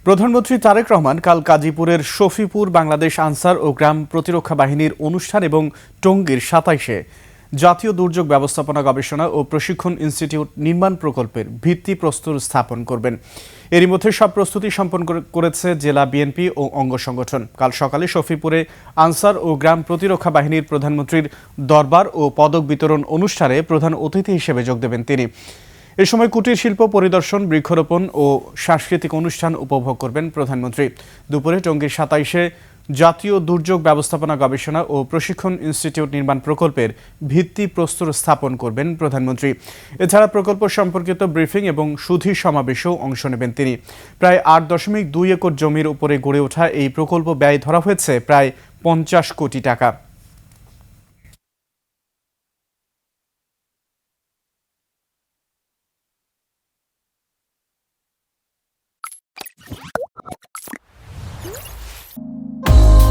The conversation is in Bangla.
প্রধানমন্ত্রী তারেক রহমান কাল গাজীপুরের শফিপুর বাংলাদেশ আনসার ও গ্রাম প্রতিরক্ষা বাহিনীর অনুষ্ঠান এবং টঙ্গীর ২৭-এ জাতীয় দুর্যোগ ব্যবস্থাপনা গবেষণা ও প্রশিক্ষণ ইনস্টিটিউট নির্মাণ প্রকল্পের ভিত্তিপ্রস্তর স্থাপন করবেন। এরই মধ্যে সব প্রস্তুতি সম্পন্ন করেছে জেলা বিএনপি ও অঙ্গ সংগঠন। কাল সকালে শফিপুরে আনসার ও গ্রাম প্রতিরক্ষা বাহিনীর প্রধানমন্ত্রীর দরবার ও পদক বিতরণ অনুষ্ঠানে প্রধান অতিথি হিসেবে যোগ দেবেন তিনি। এ সময় কুটির শিল্প পরিদর্শন, বৃক্ষরোপণ ও সাংস্কৃতিক অনুষ্ঠান উপভোগ করবেন প্রধানমন্ত্রী। দুপুরে টঙ্গীর ২৭-এ জাতীয় দুর্যোগ ব্যবস্থাপনা গবেষণা ও প্রশিক্ষণ ইনস্টিটিউট নির্মাণ প্রকল্পের ভিত্তিপ্রস্তর স্থাপন করবেন প্রধানমন্ত্রী। এছাড়া প্রকল্প সম্পর্কিত ব্রিফিং এবং সুধী সমাবেশেও অংশ নেবেন তিনি। প্রায় ৮.২ একর জমির উপরে গড়ে ওঠা এই প্রকল্প ব্যয় ধরা হয়েছে প্রায় ৫০ কোটি টাকা।